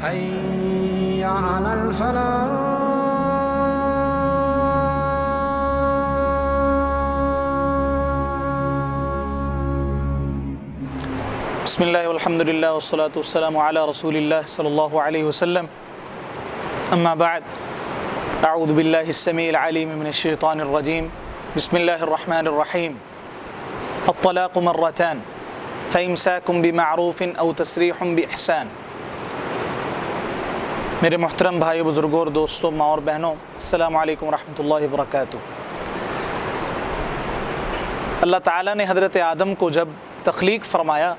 حي على الفلاح. بسم اللہ والحمد للہ والصلاة والسلام علی رسول اللہ صلی اللہ علیہ وسلم. اما بعد، اعوذ باللہ السمیع العلیم من الشیطان الرجیم. بسم اللہ الرحمن الرحیم. الطلاق مرتان فامساک بمعروف او تسریح باحسان. میرے محترم بھائی بزرگوں اور دوستوں، ماں اور بہنوں، السلام علیکم ورحمۃ اللہ وبرکاتہ. اللہ تعالیٰ نے حضرت آدم کو جب تخلیق فرمایا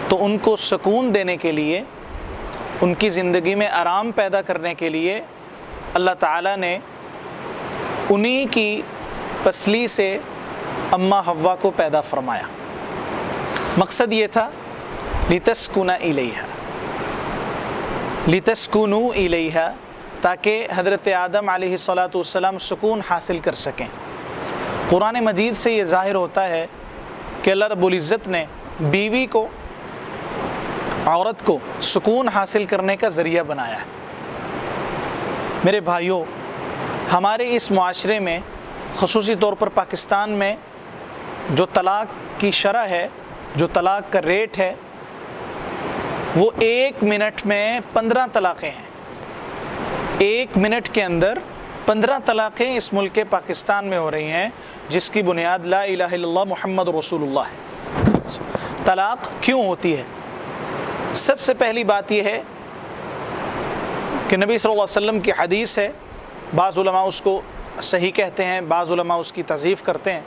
تو ان کو سکون دینے کے لیے، ان کی زندگی میں آرام پیدا کرنے کے لیے اللہ تعالیٰ نے انہی کی پسلی سے اماں حوا کو پیدا فرمایا. مقصد یہ تھا لِتَسْكُنُوا إِلَيْهَا، تاکہ حضرت آدم علیہ السلام سکون حاصل کر سکیں. قرآن مجید سے یہ ظاہر ہوتا ہے کہ اللہ رب العزت نے بیوی کو، عورت کو سکون حاصل کرنے کا ذریعہ بنایا ہے. میرے بھائیوں، ہمارے اس معاشرے میں، خصوصی طور پر پاکستان میں، جو طلاق کی شرح ہے، جو طلاق کا ریٹ ہے، وہ 1 منٹ میں 15 طلاقیں ہیں. 1 منٹ کے اندر 15 طلاقیں اس ملک پاکستان میں ہو رہی ہیں، جس کی بنیاد لا الہ الا اللہ محمد رسول اللہ ہے. طلاق کیوں ہوتی ہے؟ سب سے پہلی بات یہ ہے کہ نبی صلی اللہ علیہ وسلم کی حدیث ہے. بعض علماء اس کو صحیح کہتے ہیں، بعض علماء اس کی تضعیف کرتے ہیں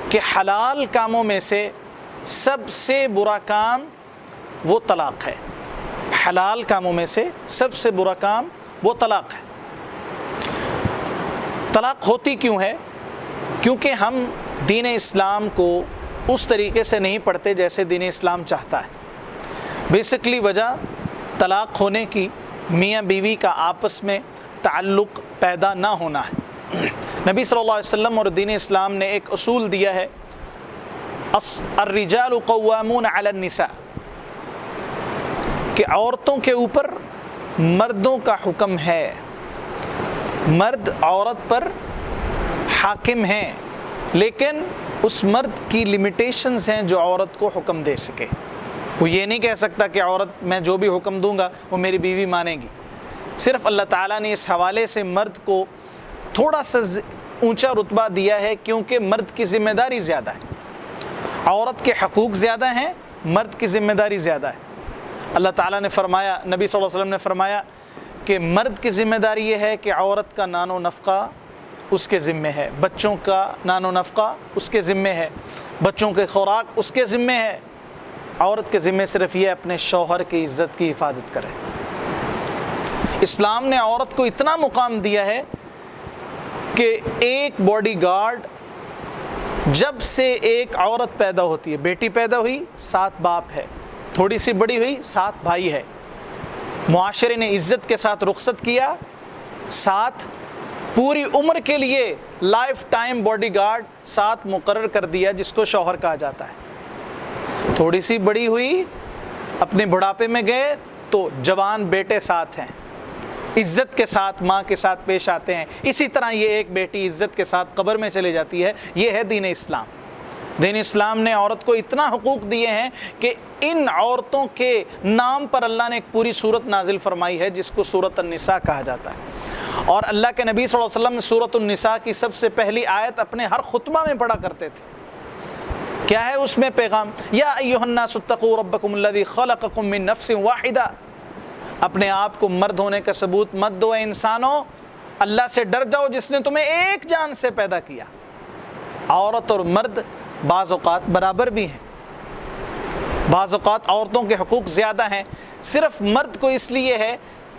کہ حلال کاموں میں سے سب سے برا کام وہ طلاق ہے. حلال کاموں میں سے سب سے برا کام وہ طلاق ہے. طلاق ہوتی کیوں ہے؟ کیونکہ ہم دین اسلام کو اس طریقے سے نہیں پڑھتے جیسے دین اسلام چاہتا ہے. بیسکلی وجہ طلاق ہونے کی میاں بیوی کا آپس میں تعلق پیدا نہ ہونا ہے. نبی صلی اللہ علیہ وسلم اور دین اسلام نے ایک اصول دیا ہے، الرجال قوامون علی النساء، کہ عورتوں کے اوپر مردوں کا حکم ہے. مرد عورت پر حاکم ہیں، لیکن اس مرد کی لمیٹیشنز ہیں جو عورت کو حکم دے سکے. وہ یہ نہیں کہہ سکتا کہ عورت میں جو بھی حکم دوں گا وہ میری بیوی مانے گی. صرف اللہ تعالیٰ نے اس حوالے سے مرد کو تھوڑا سا اونچا رتبہ دیا ہے، کیونکہ مرد کی ذمہ داری زیادہ ہے. عورت کے حقوق زیادہ ہیں، مرد کی ذمہ داری زیادہ ہے. اللہ تعالیٰ نے فرمایا، نبی صلی اللہ علیہ وسلم نے فرمایا کہ مرد کی ذمہ داری یہ ہے کہ عورت کا نان و نفقہ اس کے ذمے ہے، بچوں کا نان و نفقہ اس کے ذمے ہے، بچوں کے خوراک اس کے ذمے ہے. عورت کے ذمے صرف یہ اپنے شوہر کی عزت کی حفاظت کرے. اسلام نے عورت کو اتنا مقام دیا ہے کہ ایک باڈی گارڈ، جب سے ایک عورت پیدا ہوتی ہے، بیٹی پیدا ہوئی 7 باپ ہے، تھوڑی سی بڑی ہوئی 7 بھائی ہے. معاشرے نے عزت کے ساتھ رخصت کیا، 7 پوری عمر کے لیے لائف ٹائم باڈی گارڈ 7 مقرر کر دیا، جس کو شوہر کہا جاتا ہے. تھوڑی سی بڑی ہوئی، اپنے بڑھاپے میں گئے تو جوان بیٹے 7 ہیں، عزت کے ساتھ ماں کے ساتھ پیش آتے ہیں. اسی طرح یہ ایک بیٹی عزت کے ساتھ قبر میں چلی جاتی ہے. یہ ہے دین اسلام. دین اسلام نے عورت کو اتنا حقوق دیے ہیں کہ ان عورتوں کے نام پر اللہ نے ایک پوری سورت نازل فرمائی ہے، جس کو سورۃ النساء کہا جاتا ہے. اور اللہ کے نبی صلی اللہ علیہ وسلم سورۃ النساء کی سب سے پہلی آیت اپنے ہر خطبہ میں پڑھا کرتے تھے. کیا ہے اس میں پیغام؟ یا ایھا الناس اتقوا ربکم الذی خلقکم من نفس واحدہ. اپنے آپ کو مرد ہونے کا ثبوت مت دو اے انسانوں، اللہ سے ڈر جاؤ جس نے تمہیں ایک جان سے پیدا کیا. عورت اور مرد بعض اوقات برابر بھی ہیں، بعض اوقات عورتوں کے حقوق زیادہ ہیں. صرف مرد کو اس لیے ہے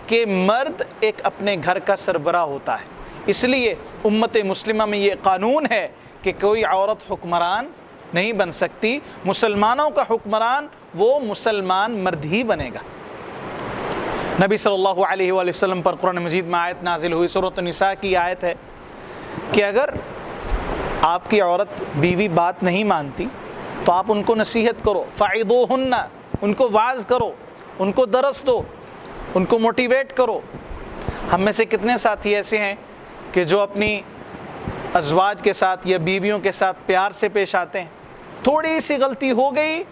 کہ مرد ایک اپنے گھر کا سربراہ ہوتا ہے. اس لیے امت مسلمہ میں یہ قانون ہے کہ کوئی عورت حکمران نہیں بن سکتی. مسلمانوں کا حکمران وہ مسلمان مرد ہی بنے گا. نبی صلی اللہ علیہ وآلہ وسلم پر قرآن مجید میں آیت نازل ہوئی، سورۃ النساء کی آیت ہے کہ اگر آپ کی عورت بیوی بات نہیں مانتی تو آپ ان کو نصیحت کرو، فعظوہن، ان کو واعظ کرو، ان کو درس دو. ان کو موٹیویٹ کرو۔ ہم میں سے کتنے ساتھی ایسے ہیں کہ جو اپنی ازواج کے ساتھ یا بیویوں کے ساتھ پیار سے پیش آتے ہیں، تھوڑی سی غلطی ہو گئی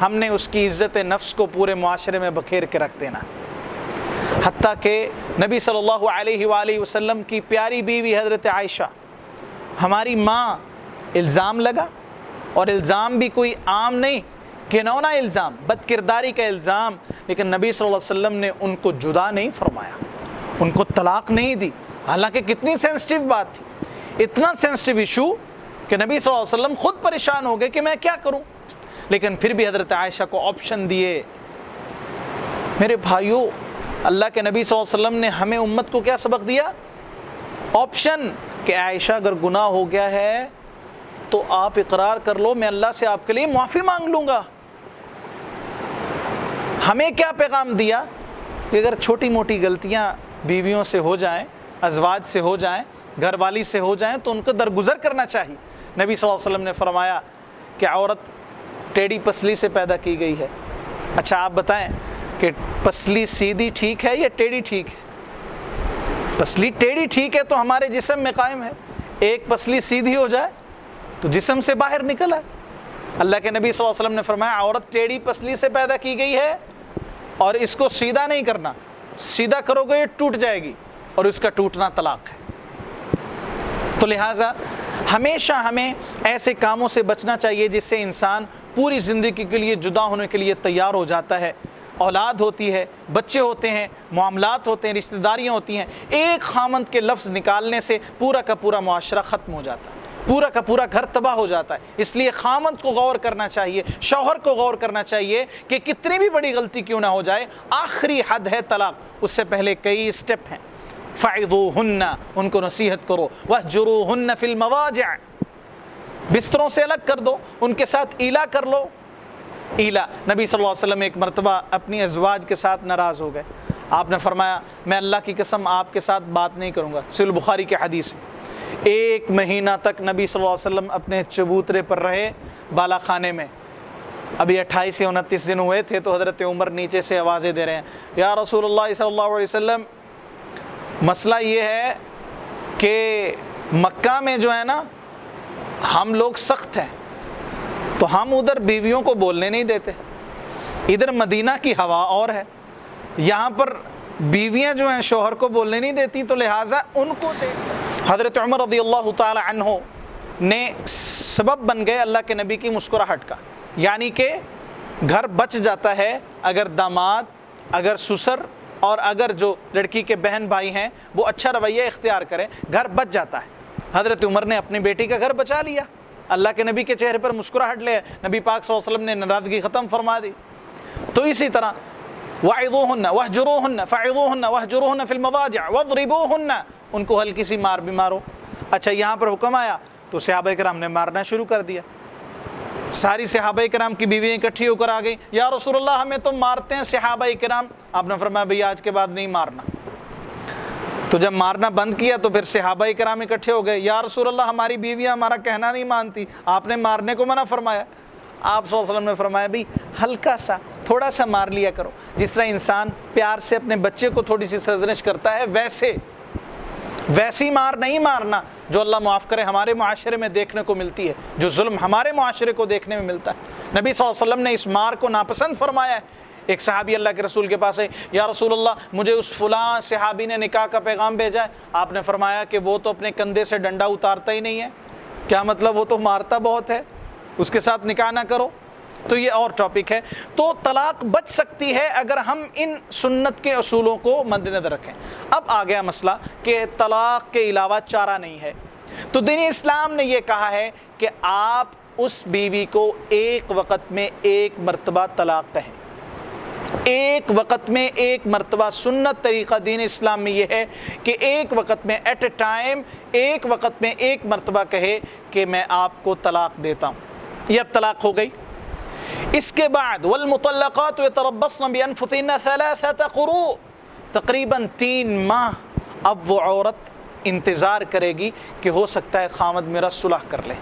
ہم نے اس کی عزت نفس کو پورے معاشرے میں بکھیر کے رکھ دینا۔ حتیٰ کہ نبی صلی اللہ علیہ وآلہ وسلم کی پیاری بیوی حضرت عائشہ ہماری ماں، الزام لگا، اور الزام بھی کوئی عام نہیں، گھنونا الزام، بد کرداری کا الزام، لیکن نبی صلی اللہ علیہ وسلم نے ان کو جدا نہیں فرمایا، ان کو طلاق نہیں دی، حالانکہ کتنی سینسٹیو بات تھی، اتنا سینسٹیو ایشو کہ نبی صلی اللہ علیہ وسلم خود پریشان ہو گئے کہ میں کیا کروں، لیکن پھر بھی حضرت عائشہ کو آپشن دیے۔ میرے بھائیوں، اللہ کے نبی صلی اللہ علیہ وسلم نے ہمیں امت کو کیا سبق دیا؟ آپشن، کہ عائشہ اگر گناہ ہو گیا ہے تو آپ اقرار کر لو، میں اللہ سے آپ کے لیے معافی مانگ لوں گا۔ ہمیں کیا پیغام دیا کہ اگر چھوٹی موٹی غلطیاں بیویوں سے ہو جائیں، ازواج سے ہو جائیں، گھر والی سے ہو جائیں تو ان کو درگزر کرنا چاہیے۔ نبی صلی اللہ علیہ وسلم نے فرمایا کہ عورت ٹیڑھی پسلی سے پیدا کی گئی ہے۔ اچھا آپ بتائیں کہ پسلی سیدھی ٹھیک ہے یا ٹیڑھی ٹھیک ہے؟ پسلی ٹیڑھی ٹھیک ہے تو ہمارے جسم میں قائم ہے، ایک پسلی سیدھی ہو جائے تو جسم سے باہر نکل آئے۔ اللہ کے نبی صلی اللہ علیہ وسلم نے فرمایا عورت ٹیڑھی پسلی سے پیدا کی گئی ہے اور اس کو سیدھا نہیں کرنا، سیدھا کرو گے یہ ٹوٹ جائے گی اور اس کا ٹوٹنا طلاق ہے۔ تو لہٰذا ہمیشہ ہمیں ایسے کاموں سے بچنا چاہیے جس سے انسان پوری زندگی کے لیے جدا ہونے کے لیے تیار ہو جاتا ہے۔ اولاد ہوتی ہے، بچے ہوتے ہیں، معاملات ہوتے ہیں، رشتہ داریاں ہوتی ہیں، ایک خامند کے لفظ نکالنے سے پورا کا پورا معاشرہ ختم ہو جاتا ہے، پورا کا پورا گھر تباہ ہو جاتا ہے۔ اس لیے خامند کو غور کرنا چاہیے، شوہر کو غور کرنا چاہیے کہ کتنی بھی بڑی غلطی کیوں نہ ہو جائے، آخری حد ہے طلاق، اس سے پہلے کئی اسٹیپ ہیں۔ فَعِظُوهُنَّ، ان کو نصیحت کرو، وَاهْجُرُوهُنَّ فِي الْمَضَاجِعِ، بستروں سے الگ کر دو، ان کے ساتھ ایلا کر لو۔ ایلا، نبی صلی اللہ علیہ وسلم ایک مرتبہ اپنی ازواج کے ساتھ ناراض ہو گئے، آپ نے فرمایا میں اللہ کی قسم آپ کے ساتھ بات نہیں کروں گا۔ صحیح بخاری کی حدیث، ایک مہینہ تک نبی صلی اللہ علیہ وسلم اپنے چبوترے پر رہے بالا خانے میں۔ ابھی 28 سے 29 دن ہوئے تھے تو حضرت عمر نیچے سے آوازیں دے رہے ہیں، یا رسول اللہ صلی اللہ علیہ وسلم، مسئلہ یہ ہے کہ مکہ میں جو ہے نا ہم لوگ سخت ہیں، تو ہم ادھر بیویوں کو بولنے نہیں دیتے، ادھر مدینہ کی ہوا اور ہے، یہاں پر بیویاں جو ہیں شوہر کو بولنے نہیں دیتی، تو لہٰذا ان کو حضرت عمر رضی اللہ تعالی عنہ نے سبب بن گئے اللہ کے نبی کی مسکراہٹ کا، یعنی کہ گھر بچ جاتا ہے اگر داماد، اگر سسر اور اگر جو لڑکی کے بہن بھائی ہیں وہ اچھا رویہ اختیار کریں، گھر بچ جاتا ہے۔ حضرت عمر نے اپنی بیٹی کا گھر بچا لیا، اللہ کے نبی کے چہرے پر مسکراہٹ لے، نبی پاک صلی اللہ علیہ وسلم نے ناراضگی ختم فرما دی۔ تو اسی طرح وَعِظُوهُنَّ وَاهْجُرُوهُنَّ فَعِظُوهُنَّ وَاهْجُرُوهُنَّ فِي الْمَضَاجِعِ وَاضْرِبُوهُنَّ، ان کو ہلکی سی مار بھی مارو۔ اچھا یہاں پر حکم آیا تو صحابہ کرام نے مارنا شروع کر دیا، ساری صحابہ کرام کی بیویاں اکٹھی ہو کر آ گئی، یا رسول اللہ ہمیں تو مارتے ہیں صحابہ کرام۔ آپ نے فرمایا بھئی آج کے بعد نہیں مارنا۔ تو جب مارنا بند کیا تو پھر صحابہ کرام اکٹھے ہو گئے، یا رسول اللہ ہماری بیویاں ہمارا کہنا نہیں مانتی، آپ نے مارنے کو منع فرمایا۔ آپ صلی اللہ علیہ وسلم نے فرمایا بھئی ہلکا سا تھوڑا سا مار لیا کرو، جس طرح انسان پیار سے اپنے بچے کو تھوڑی سی سرزنش کرتا ہے ویسی مار نہیں مارنا جو اللہ معاف کرے ہمارے معاشرے میں دیکھنے کو ملتی ہے، جو ظلم ہمارے معاشرے کو دیکھنے میں ملتا ہے۔ نبی صلی اللہ علیہ وسلم نے اس مار کو ناپسند فرمایا ہے۔ ایک صحابی اللہ کے رسول کے پاس ہے، یا رسول اللہ مجھے اس فلاں صحابی نے نکاح کا پیغام بھیجا ہے۔ آپ نے فرمایا کہ وہ تو اپنے کندھے سے ڈنڈا اتارتا ہی نہیں ہے، کیا مطلب وہ تو مارتا بہت ہے، اس کے ساتھ نکاح نہ کرو۔ تو یہ اور ٹاپک ہے۔ تو طلاق بچ سکتی ہے اگر ہم ان سنت کے اصولوں کو مد نظر رکھیں۔ اب آ گیا مسئلہ کہ طلاق کے علاوہ چارہ نہیں ہے، تو دین اسلام نے یہ کہا ہے کہ آپ اس بیوی کو ایک وقت میں ایک مرتبہ طلاق کہیں، ایک وقت میں ایک مرتبہ۔ سنت طریقہ دین اسلام میں یہ ہے کہ ایک وقت میں ایٹ اے ٹائم ایک وقت میں ایک مرتبہ کہے کہ میں آپ کو طلاق دیتا ہوں۔ یہ اب طلاق ہو گئی۔ اس کے بعد والمطلقات یتربصن بانفسهن 3 قروء، تقریباً 3 ماہ اب وہ عورت انتظار کرے گی کہ ہو سکتا ہے خامد میرا صلح کر لے۔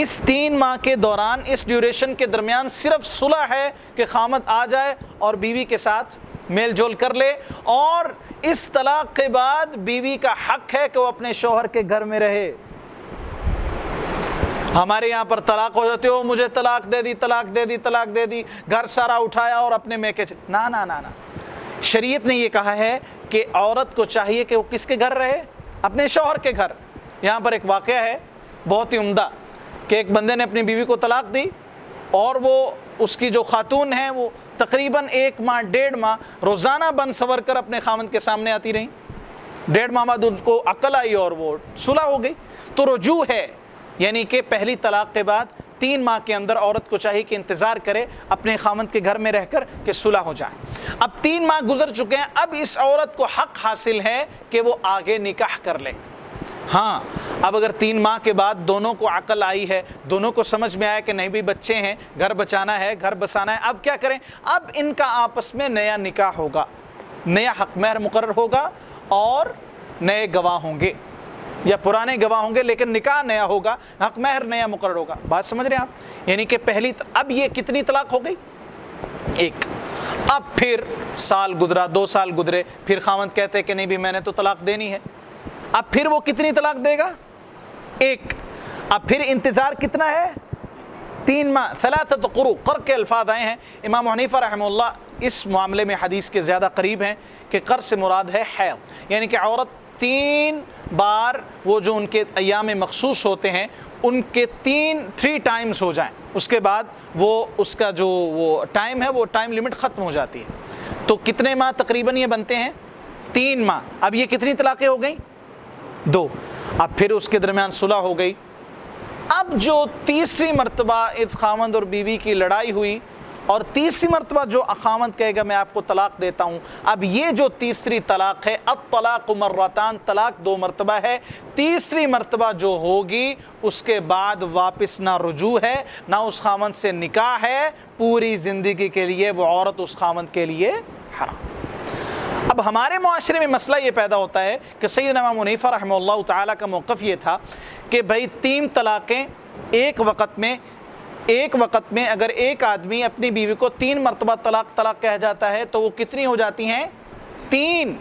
اس 3 ماہ کے دوران، اس ڈیوریشن کے درمیان صرف صلح ہے کہ خامد آ جائے اور بیوی کے ساتھ میل جول کر لے، اور اس طلاق کے بعد بیوی کا حق ہے کہ وہ اپنے شوہر کے گھر میں رہے۔ ہمارے یہاں پر طلاق ہو جاتے ہو، مجھے طلاق دے دی، طلاق دے دی، طلاق دے دی، گھر سارا اٹھایا اور اپنے میکے نا نا نا نا۔ شریعت نے یہ کہا ہے کہ عورت کو چاہیے کہ وہ کس کے گھر رہے؟ اپنے شوہر کے گھر۔ یہاں پر ایک واقعہ ہے بہت ہی عمدہ کہ ایک بندے نے اپنی بیوی کو طلاق دی، اور وہ اس کی جو خاتون ہیں وہ تقریباً 1 ماہ 1.5 ماہ روزانہ بن سور کر اپنے خامند کے سامنے آتی رہیں۔ 1.5 ماہ بعد ان کو عقل آئی اور وہ صلح ہو گئی۔ تو رجوع ہے، یعنی کہ پہلی طلاق کے بعد 3 ماہ کے اندر عورت کو چاہیے کہ انتظار کرے اپنے خامند کے گھر میں رہ کر کہ صلح ہو جائے۔ اب 3 ماہ گزر چکے ہیں، اب اس عورت کو حق حاصل ہے کہ وہ آگے نکاح کر لے۔ ہاں، اب اگر 3 ماہ کے بعد دونوں کو عقل آئی ہے، دونوں کو سمجھ میں آیا کہ نہیں بھی بچے ہیں، گھر بچانا ہے، گھر بسانا ہے، اب کیا کریں؟ اب ان کا آپس میں نیا نکاح ہوگا، نیا حق مہر مقرر ہوگا، اور نئے گواہ ہوں گے یا پرانے گواہ ہوں گے، لیکن نکاح نیا ہوگا، حق مہر نیا مقرر ہوگا۔ بات سمجھ رہے ہیں آپ؟ یعنی کہ اب یہ کتنی طلاق ہو گئی؟ 1۔ اب پھر سال گزرا، 2 سال گزرے، پھر خاوند کہتے کہ نہیں بھی میں نے تو طلاق دینی ہے۔ اب پھر وہ کتنی طلاق دے گا؟ 1۔ اب پھر انتظار کتنا ہے؟ 3 ماہ۔ 3 قروء، قر کے الفاظ آئے ہیں۔ امام حنیفہ رحمہ اللہ اس معاملے میں حدیث کے زیادہ قریب ہیں کہ قر سے مراد ہے حیض، یعنی کہ عورت 3 بار وہ جو ان کے ایام مخصوص ہوتے ہیں ان کے 3 ٹائمز ہو جائیں، اس کے بعد وہ اس کا جو وہ ٹائم ہے وہ ٹائم لمٹ ختم ہو جاتی ہے۔ تو کتنے ماہ تقریباً یہ بنتے ہیں؟ 3 ماہ۔ اب یہ کتنی طلاقیں ہو گئیں؟ 2۔ اب پھر اس کے درمیان صلح ہو گئی۔ اب جو تیسری مرتبہ اس خاوند اور بیوی کی لڑائی ہوئی، اور تیسری مرتبہ جو خاوند کہے گا میں آپ کو طلاق دیتا ہوں، اب یہ جو تیسری طلاق ہے، الطلاق مرتان، طلاق 2 مرتبہ ہے۔ تیسری مرتبہ جو ہوگی اس کے بعد واپس نہ رجوع ہے، نہ اس خاوند سے نکاح ہے، پوری زندگی کے لیے وہ عورت اس خاوند کے لیے حرام۔ اب ہمارے معاشرے میں مسئلہ یہ پیدا ہوتا ہے کہ سیدنا امام حنیفہ رحمہ اللہ تعالیٰ کا موقف یہ تھا کہ بھائی 3 طلاقیں ایک وقت میں اگر ایک آدمی اپنی بیوی کو 3 مرتبہ طلاق کہہ جاتا ہے تو وہ کتنی ہو جاتی ہیں؟ 3،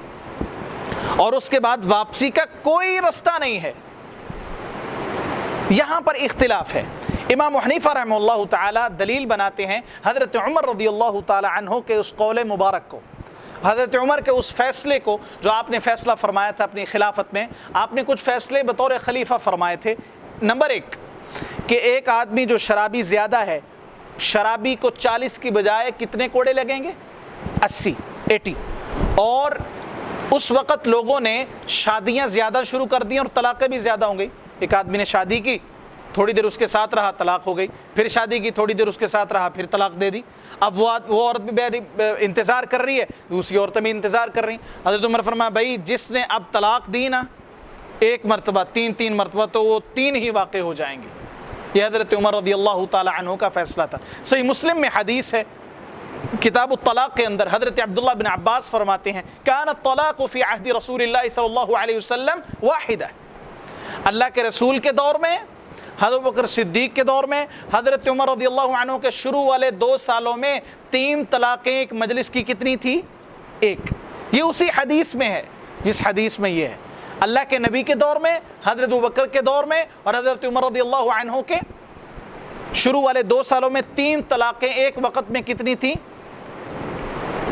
اور اس کے بعد واپسی کا کوئی رستہ نہیں ہے۔ یہاں پر اختلاف ہے۔ امام حنیفہ رحمہ اللہ تعالیٰ دلیل بناتے ہیں حضرت عمر رضی اللہ تعالیٰ عنہ کے اس قول مبارک کو، حضرت عمر کے اس فیصلے کو جو آپ نے فیصلہ فرمایا تھا اپنی خلافت میں۔ آپ نے کچھ فیصلے بطور خلیفہ فرمائے تھے۔ نمبر 1 کہ ایک آدمی جو شرابی زیادہ ہے، شرابی کو 40 کی بجائے کتنے کوڑے لگیں گے؟ 80۔ اور اس وقت لوگوں نے شادیاں زیادہ شروع کر دی اور طلاقیں بھی زیادہ ہوں گئی۔ ایک آدمی نے شادی کی، تھوڑی دیر اس کے ساتھ رہا، طلاق ہو گئی، پھر شادی کی، تھوڑی دیر اس کے ساتھ رہا، پھر طلاق دے دی۔ اب وہ عورت بھی انتظار کر رہی ہے، دوسری عورتیں بھی انتظار کر رہی ہیں۔ حضرت عمر فرمایا بھائی جس نے اب طلاق دی نا 1 مرتبہ، 3 مرتبہ، تو وہ 3 ہی واقع ہو جائیں گے۔ یہ حضرت عمر رضی اللہ تعالی عنہ کا فیصلہ تھا۔ صحیح مسلم میں حدیث ہے کتاب الطلاق کے اندر، حضرت عبداللہ بن عباس فرماتے ہیں کان الطلاق فی عہد رسول اللہ صلی اللہ علیہ وسلم واحدہ، اللہ کے رسول کے دور میں، حضرت بکر صدیق کے دور میں، حضرت عمر رضی اللہ عنہ کے شروع والے 2 سالوں میں 3 طلاقیں ایک مجلس کی کتنی تھی؟ 1۔ یہ اسی حدیث میں ہے جس حدیث میں یہ ہے۔ اللہ کے نبی کے دور میں، حضرت ابوبکر کے دور میں، اور حضرت عمر رضی اللہ عنہ کے شروع والے 2 سالوں میں 3 طلاقیں ایک وقت میں کتنی تھی؟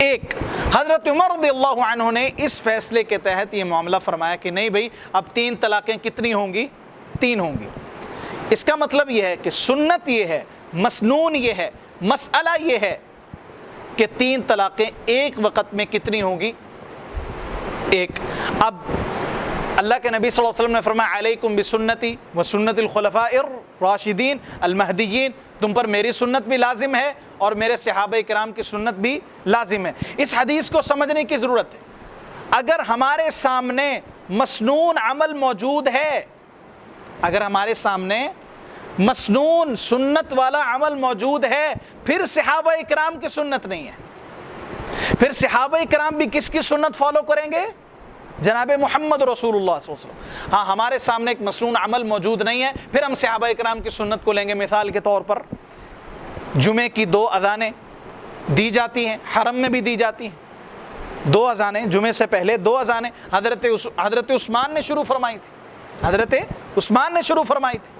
1۔ حضرت عمر رضی اللہ عنہ نے اس فیصلے کے تحت یہ معاملہ فرمایا کہ نہیں بھائی اب 3 طلاقیں کتنی ہوں گی؟ 3 ہوں گی۔ اس کا مطلب یہ ہے کہ سنت یہ ہے، مسنون یہ ہے، مسئلہ یہ ہے کہ 3 طلاقیں ایک وقت میں کتنی ہوں گی؟ 1۔ اب اللہ کے نبی صلی اللہ علیہ وسلم نے فرمایا علیکم بسنتی وسنت الخلفاء الراشدین المہدیین، تم پر میری سنت بھی لازم ہے اور میرے صحابہ کرام کی سنت بھی لازم ہے۔ اس حدیث کو سمجھنے کی ضرورت ہے۔ اگر ہمارے سامنے مسنون عمل موجود ہے، اگر ہمارے سامنے مسنون سنت والا عمل موجود ہے، پھر صحابہ کرام کی سنت نہیں ہے، پھر صحابہ کرام بھی کس کی سنت فالو کریں گے؟ جناب محمد رسول اللہ صلی اللہ علیہ وسلم۔ ہاں ہمارے سامنے ایک مسنون عمل موجود نہیں ہے، پھر ہم صحابہ کرام کی سنت کو لیں گے۔ مثال کے طور پر جمعے کی 2 اذانیں دی جاتی ہیں، حرم میں بھی دی جاتی ہیں، دو اذانیں جمعے سے پہلے، دو اذانیں حضرت عثمان نے شروع فرمائی تھی، حضرت عثمان نے شروع فرمائی تھی،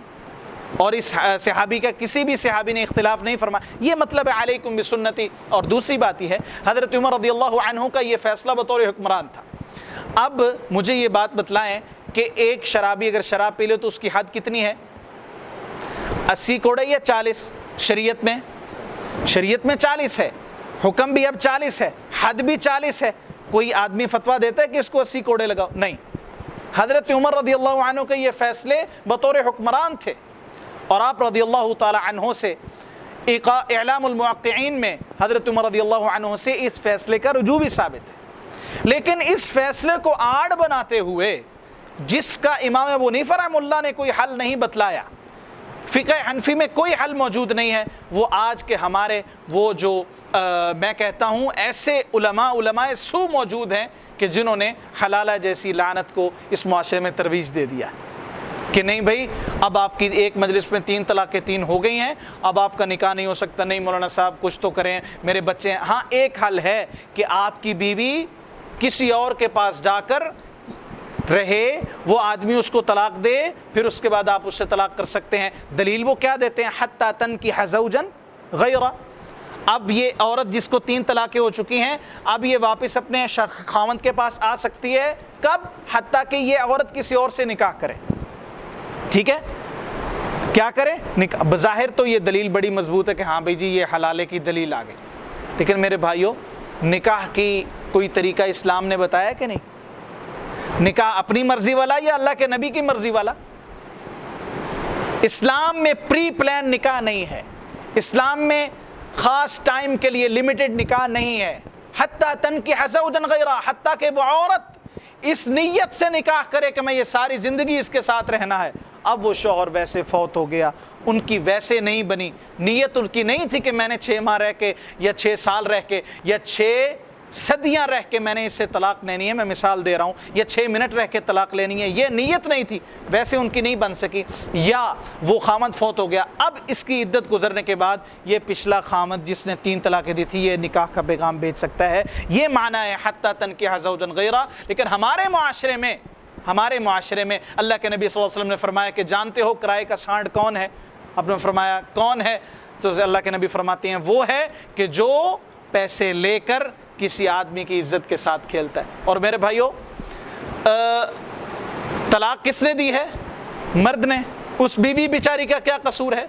اور اس صحابی کا کسی بھی صحابی نے اختلاف نہیں فرمایا۔ یہ مطلب ہے علیکم بسنتی۔ اور دوسری بات یہ ہے حضرت عمر رضی اللہ عنہ کا یہ فیصلہ بطور حکمران تھا۔ اب مجھے یہ بات بتلائیں کہ ایک شرابی اگر شراب پی لے تو اس کی حد کتنی ہے؟ 80 کوڑے یا 40؟ شریعت میں 40 ہے، حکم بھی اب 40 ہے، حد بھی 40 ہے۔ کوئی آدمی فتویٰ دیتا ہے کہ اس کو 80 کوڑے لگاؤ؟ نہیں۔ حضرت عمر رضی اللہ عنہ کے یہ فیصلے بطور حکمران تھے، اور آپ رضی اللہ تعالی عنہ سے اعلام الموقعین میں حضرت عمر رضی اللہ عنہ سے اس فیصلے کا رجوع بھی ثابت ہے۔ لیکن اس فیصلے کو آڑ بناتے ہوئے جس کا امام ابو حنیفہ رحمہ اللہ نے کوئی حل نہیں بتلایا، فقہ حنفی میں کوئی حل موجود نہیں ہے، وہ آج کے ہمارے وہ جو میں کہتا ہوں ایسے علماء سو موجود ہیں کہ جنہوں نے حلالہ جیسی لعنت کو اس معاشرے میں ترویج دے دیا کہ نہیں بھائی اب آپ کی ایک مجلس میں 3 طلاقیں 3 ہو گئی ہیں، اب آپ کا نکاح نہیں ہو سکتا۔ نہیں مولانا صاحب کچھ تو کریں، میرے بچے ہیں۔ ہاں ایک حل ہے کہ آپ کی بیوی کسی اور کے پاس جا کر رہے، وہ آدمی اس کو طلاق دے، پھر اس کے بعد آپ اس سے طلاق کر سکتے ہیں۔ دلیل وہ کیا دیتے ہیں؟ حتی تنکح زوجا غیرہ۔ اب یہ عورت جس کو 3 طلاقیں ہو چکی ہیں، اب یہ واپس اپنے خاوند کے پاس آ سکتی ہے۔ کب؟ حتیٰ کہ یہ عورت کسی اور سے نکاح کرے۔ ٹھیک ہے، کیا کرے؟ نکاح۔ بظاہر تو یہ دلیل بڑی مضبوط ہے کہ ہاں بھائی جی یہ حلالے کی دلیل آ گئی، لیکن میرے بھائیوں نکاح کی کوئی طریقہ اسلام نے بتایا کہ نہیں؟ نکاح اپنی مرضی والا یا اللہ کے نبی کی مرضی والا؟ اسلام میں پری پلان نکاح نہیں ہے، اسلام میں خاص ٹائم کے لیے لمیٹڈ نکاح نہیں ہے۔ حتیٰ تنکح زوجا غیرہ، حتیٰ کہ وہ عورت اس نیت سے نکاح کرے کہ میں یہ ساری زندگی اس کے ساتھ رہنا ہے۔ اب وہ شوہر ویسے فوت ہو گیا، ان کی ویسے نہیں بنی، نیت ان کی نہیں تھی کہ میں نے 6 ماہ رہ کے یا 6 سال رہ کے یا 6 صدیاں رہ کے میں نے اس سے طلاق لینی ہے، میں مثال دے رہا ہوں، یا 6 منٹ رہ کے طلاق لینی ہے، یہ نیت نہیں تھی، ویسے ان کی نہیں بن سکی، یا وہ خامد فوت ہو گیا۔ اب اس کی عدت گزرنے کے بعد یہ پچھلا خامد جس نے 3 طلاقیں دی تھی یہ نکاح کا پیغام بھیج سکتا ہے۔ یہ معنی ہے حتیٰ تنکح زوجا غیرہ۔ لیکن ہمارے معاشرے میں اللہ کے نبی صلی اللہ علیہ وسلم نے فرمایا کہ جانتے ہو کرائے کا سانڈ کون ہے؟ آپ نے فرمایا کون ہے؟ تو اللہ کے نبی فرماتے ہیں وہ ہے کہ جو پیسے لے کر کسی آدمی کی عزت کے ساتھ کھیلتا ہے۔ اور میرے بھائیوں طلاق کس نے دی ہے؟ مرد نے۔ اس بیوی بیچاری کا کیا قصور ہے؟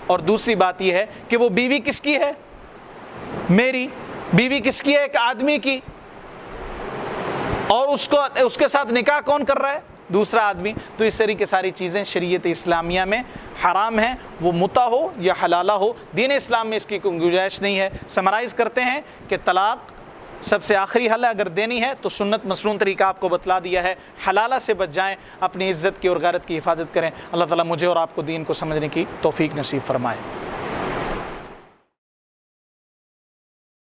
اور دوسری بات یہ ہے کہ وہ بیوی کس کی ہے؟ میری بیوی کس کی ہے؟ ایک آدمی کی، اور اس کے ساتھ نکاح کون کر رہا ہے؟ دوسرا آدمی۔ تو اس طرح کی ساری چیزیں شریعت اسلامیہ میں حرام ہیں، وہ متع ہو یا حلالہ ہو، دین اسلام میں اس کی کوئی گنجائش نہیں ہے۔ سمرائز کرتے ہیں کہ طلاق سب سے آخری حل ہے، اگر دینی ہے تو سنت مسنون طریقہ آپ کو بتلا دیا ہے، حلالہ سے بچ جائیں، اپنی عزت کی اور غیرت کی حفاظت کریں۔ اللہ تعالیٰ مجھے اور آپ کو دین کو سمجھنے کی توفیق نصیب فرمائے۔